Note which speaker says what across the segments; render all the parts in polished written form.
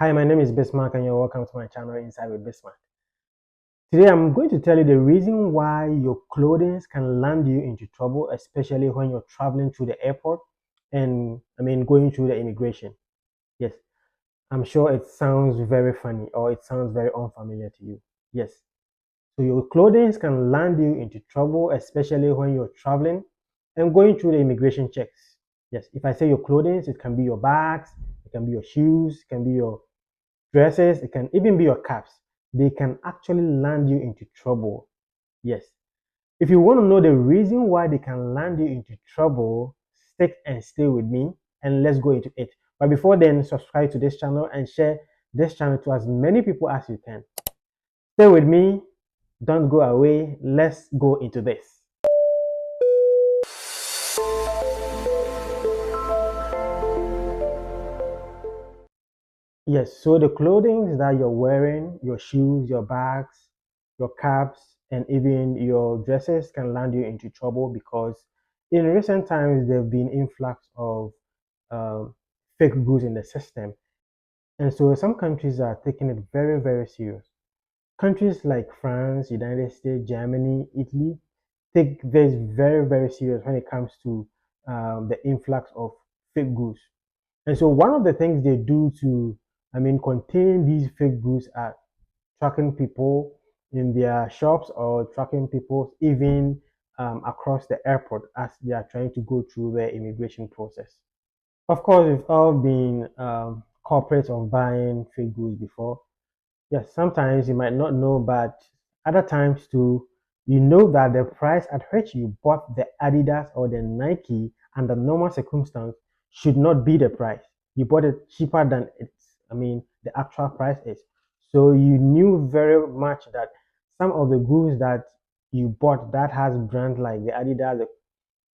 Speaker 1: Hi, my name is Bismarck and you're welcome to my channel Inside with Bismarck. Today I'm going to tell you the reason why your clothing can land you into trouble, especially when you're traveling through the airport and going through the immigration. Yes, I'm sure it sounds very funny or it sounds very unfamiliar to you. Yes, so your clothing can land you into trouble, especially when you're traveling and going through the immigration checks. Yes, if I say your clothing, it can be your bags, it can be your shoes, it can be your dresses, it can even be your caps. They can actually land you into trouble. Yes. If you want to know the reason why they can land you into trouble, stick and stay with me and let's go into it. But before then, subscribe to this channel and share this channel to as many people as you can. Stay with me. Don't go away. Let's go into this. Yes, so the clothing that you're wearing, your shoes, your bags, your caps, and even your dresses can land you into trouble because in recent times there have been influx of um, fake goods in the system. And so some countries are taking it very, very serious. Countries like France, United States, Germany, Italy take this very, very serious when it comes to the influx of fake goods. And so one of the things they do to, contain these fake goods are tracking people in their shops or tracking people even across the airport as they are trying to go through the immigration process. Of course, we've all been corporates of buying fake goods before. Yes, sometimes you might not know, but other times too, you know that the price at which you bought the Adidas or the Nike under normal circumstance should not be the price. You bought it cheaper than the actual price is. So you knew very much that some of the goods that you bought that has brands like the Adidas,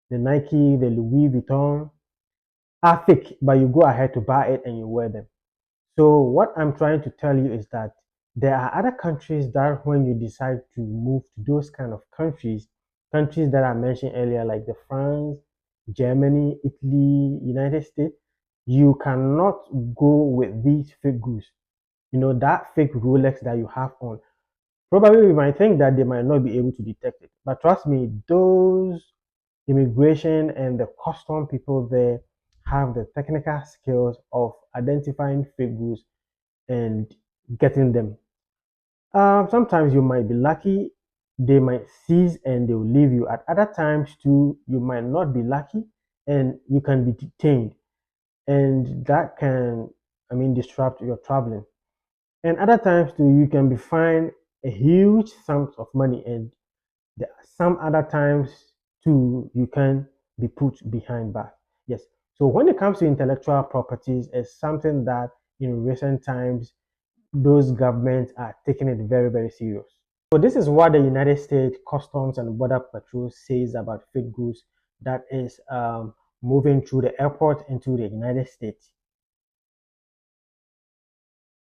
Speaker 1: the Nike, the Louis Vuitton are fake, but you go ahead to buy it and you wear them. So what I'm trying to tell you is that there are other countries that when you decide to move to those kind of countries, countries that I mentioned earlier, like the France, Germany, Italy, United States, you cannot go with these fake goods. You know, that fake Rolex that you have on. Probably you might think that they might not be able to detect it. But trust me, those immigration and the custom people there have the technical skills of identifying fake goods and getting them. Sometimes you might be lucky, they might seize and they will leave you. At other times, too, you might not be lucky and you can be detained, and that can, disrupt your traveling. And other times, too, you can be fined a huge sums of money, and some other times, too, you can be put behind bars. Yes. So when it comes to intellectual properties, it's something that in recent times those governments are taking it very, very serious. So this is what the United States Customs and Border Patrol says about fake goods that is moving through the airport into the United States.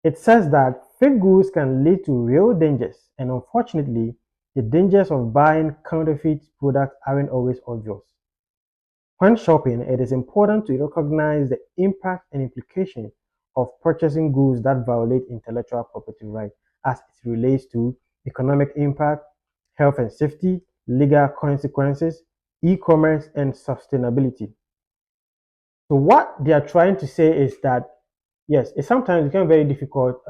Speaker 1: It says that fake goods can lead to real dangers, and unfortunately, the dangers of buying counterfeit products aren't always obvious. When shopping, it is important to recognize the impact and implication of purchasing goods that violate intellectual property rights as it relates to economic impact, health and safety, legal consequences, e-commerce, and sustainability. So what they are trying to say is that, yes, it sometimes becomes very difficult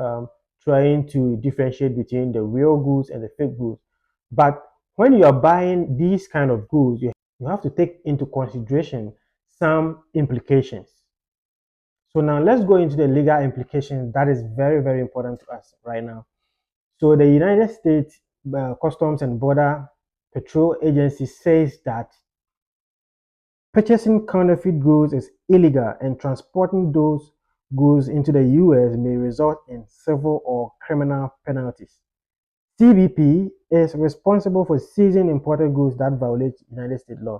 Speaker 1: trying to differentiate between the real goods and the fake goods. But when you are buying these kind of goods, you have to take into consideration some implications. So now let's go into the legal implications that is very, very important to us right now. So the United States Customs and Border Patrol Agency says that purchasing counterfeit goods is illegal and transporting those goods into the US may result in civil or criminal penalties. CBP is responsible for seizing imported goods that violate United States law.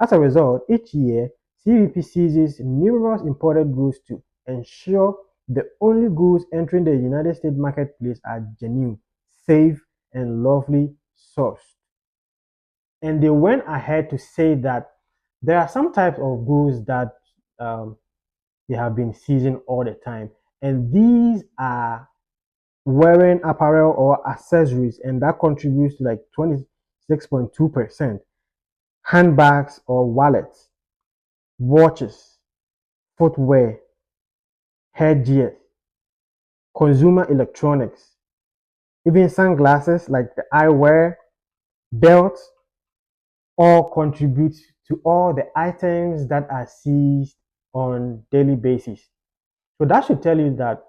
Speaker 1: As a result, each year, CBP seizes numerous imported goods to ensure the only goods entering the United States marketplace are genuine, safe, and lawfully sourced. And they went ahead to say that there are some types of goods that um, they have been seizing all the time. And these are wearing apparel or accessories, and that contributes to like 26.2%. Handbags or wallets, watches, footwear, headgear, consumer electronics, even sunglasses like the eyewear, belts, all contribute to all the items that are seized on daily basis. So that should tell you that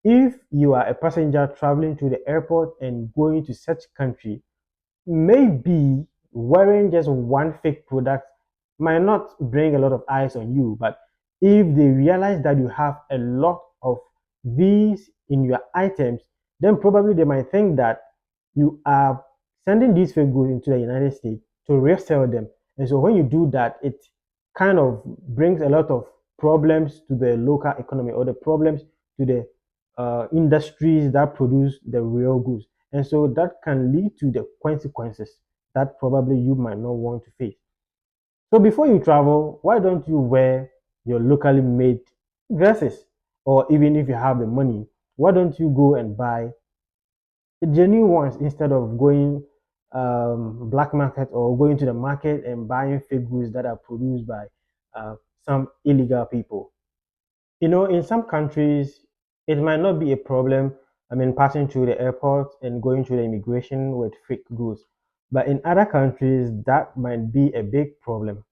Speaker 1: if you are a passenger traveling to the airport and going to such country, maybe wearing just one fake product might not bring a lot of eyes on you, but if they realize that you have a lot of these in your items, then probably they might think that you are sending these fake goods into the United States to resell them. And so when you do that, it kind of brings a lot of problems to the local economy, or the problems to the industries that produce the real goods. And so that can lead to the consequences that probably you might not want to face. So before you travel, why don't you wear your locally made dresses? Or even if you have the money, why don't you go and buy the genuine ones instead of going black market or going to the market and buying fake goods that are produced by some illegal people? You know, in some countries, it might not be a problem. I mean, passing through the airport and going through the immigration with fake goods. But in other countries, that might be a big problem.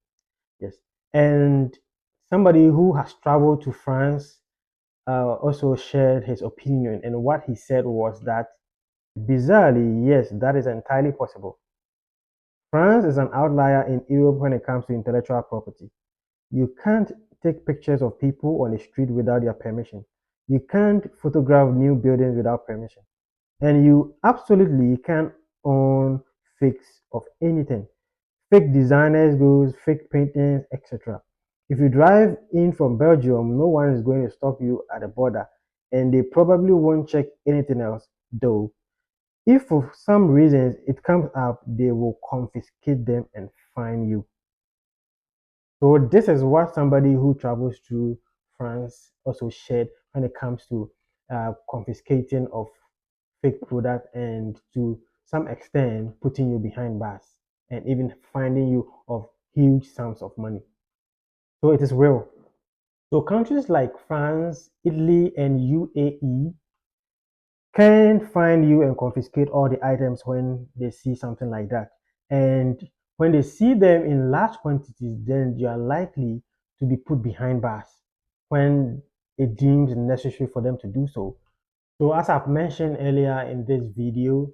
Speaker 1: Yes. And somebody who has traveled to France also shared his opinion. And what he said was that, bizarrely, yes, that is entirely possible. France is an outlier in Europe when it comes to intellectual property. You can't take pictures of people on the street without their permission. You can't photograph new buildings without permission. And you absolutely can't own fakes of anything. Fake designers goods, fake paintings, etc. If you drive in from Belgium, no one is going to stop you at the border, and they probably won't check anything else, though. If for some reason it comes up, they will confiscate them and fine you. So this is what somebody who travels through France also shared when it comes to confiscating of fake product, and to some extent putting you behind bars and even finding you of huge sums of money. So it is real. So countries like France, Italy, and UAE can find you and confiscate all the items when they see something like that. And when they see them in large quantities, then you are likely to be put behind bars when it deems necessary for them to do so. So as I've mentioned earlier in this video,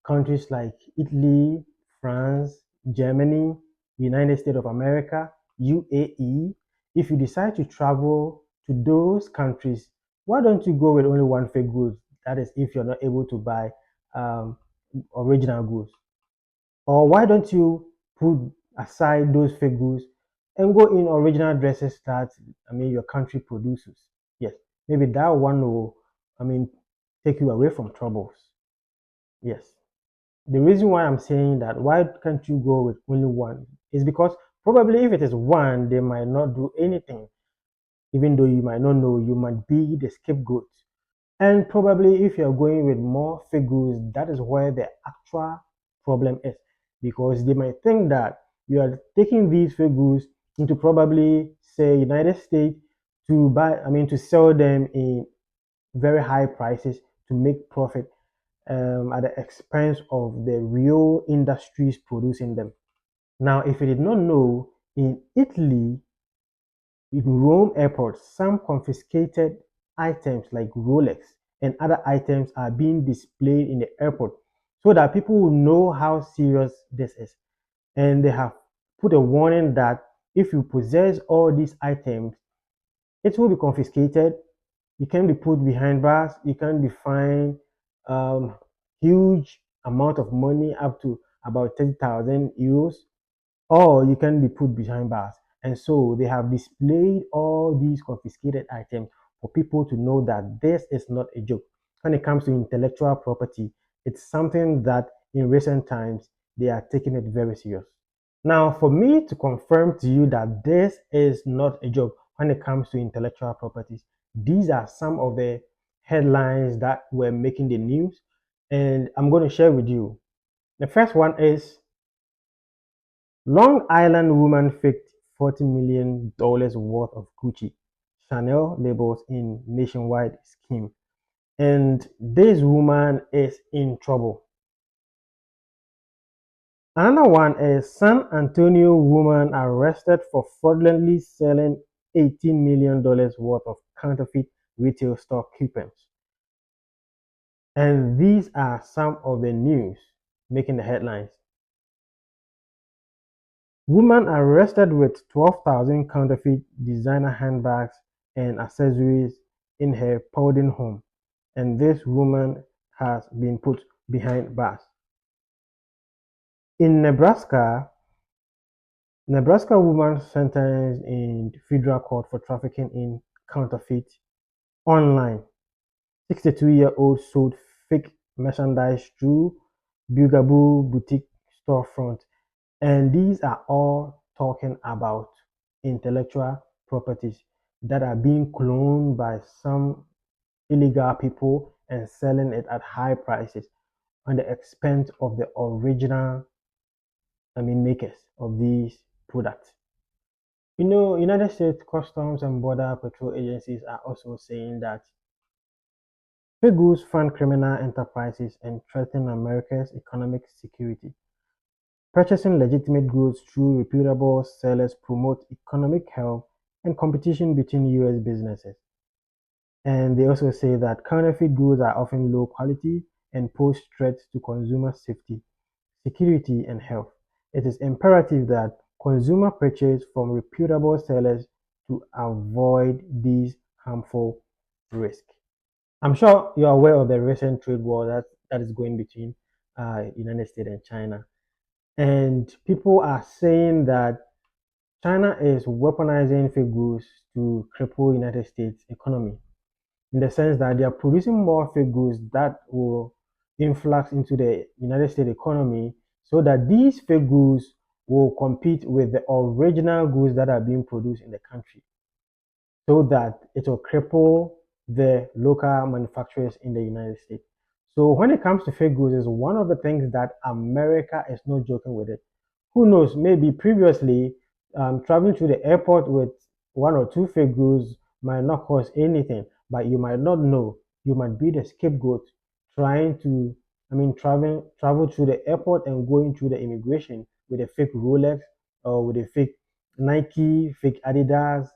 Speaker 1: countries like Italy, France, Germany, United States of America, UAE, if you decide to travel to those countries, why don't you go with only one fake goods? That is, if you're not able to buy um, original goods. Or why don't you put aside those fake goods and go in original dresses that, I mean, your country produces? Yes, maybe that one will, I mean, take you away from troubles. Yes. The reason why I'm saying that, why can't you go with only one, is because probably if it is one, they might not do anything. Even though you might not know, you might be the scapegoat. And probably if you're going with more figures, that is where the actual problem is. Because they might think that you are taking these figures into probably, say, United States to buy, I mean, to sell them in very high prices to make profit at the expense of the real industries producing them. Now, if you did not know, in Italy, in Rome airport, some confiscated items like Rolex and other items are being displayed in the airport so that people will know how serious this is. And they have put a warning that if you possess all these items, it will be confiscated. You can be put behind bars. You can be fined huge amount of money, up to about 30,000 euros, or you can be put behind bars. And so they have displayed all these confiscated items for people to know that this is not a joke. When it comes to intellectual property, it's something that in recent times they are taking it very serious. Now, for me to confirm to you that this is not a joke when it comes to intellectual properties, these are some of the headlines that were making the news, and I'm going to share with you. The first one is Long Island woman faked $40 million worth of Gucci Chanel labels in nationwide scheme. And this woman is in trouble. Another one is San Antonio woman arrested for fraudulently selling $18 million worth of counterfeit retail store coupons. And these are some of the news making the headlines. Woman arrested with 12,000 counterfeit designer handbags and accessories in her Paulding home. And this woman has been put behind bars. In Nebraska woman sentenced in federal court for trafficking in counterfeit online. 62-year-old sold fake merchandise through Bugaboo boutique storefront. And these are all talking about intellectual properties that are being cloned by some illegal people and selling it at high prices on the expense of the original, makers of these products. United States Customs and Border Patrol agencies are also saying that fake goods fund criminal enterprises and threaten America's economic security. Purchasing legitimate goods through reputable sellers promotes economic health and competition between U.S. businesses. And they also say that counterfeit goods are often low quality and pose threats to consumer safety, security, and health. It is imperative that consumer purchase from reputable sellers to avoid these harmful risks. I'm sure you're aware of the recent trade war that is going between United States and China. And people are saying that China is weaponizing fake goods to cripple United States economy in the sense that they are producing more fake goods that will influx into the United States economy so that these fake goods will compete with the original goods that are being produced in the country so that it will cripple the local manufacturers in the United States. So when it comes to fake goods, is one of the things that America is not joking with it. Who knows? Maybe previously, traveling to the airport with one or two fake goods might not cost anything, but you might not know. You might be the scapegoat trying to, travel to the airport and going through the immigration with a fake Rolex or with a fake Nike, fake Adidas,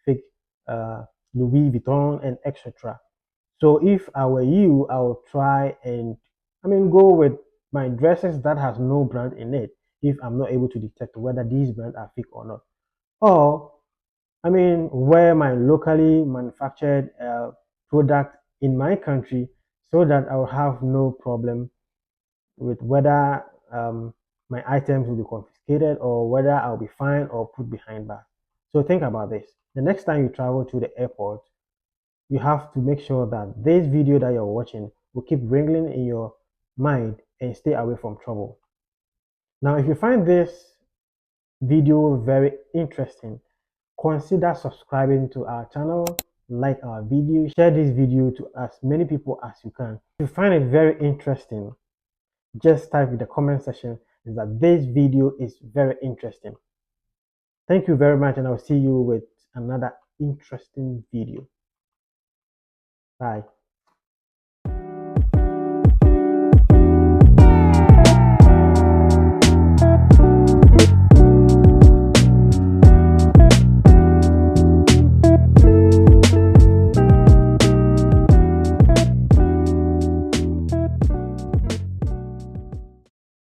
Speaker 1: fake uh, Louis Vuitton, and etc. So if I were you, I would try and go with my dresses that has no brand in it if I'm not able to detect whether these brands are fake or not. Or wear my locally manufactured product in my country so that I will have no problem with whether my items will be confiscated or whether I'll be fined or put behind bars. So think about this. The next time you travel to the airport, you have to make sure that this video that you're watching will keep ringing in your mind and stay away from trouble. Now, if you find this video very interesting, consider subscribing to our channel, like our video, share this video to as many people as you can. If you find it very interesting, just type in the comment section that this video is very interesting. Thank you very much, and I'll see you with another interesting video. Bye.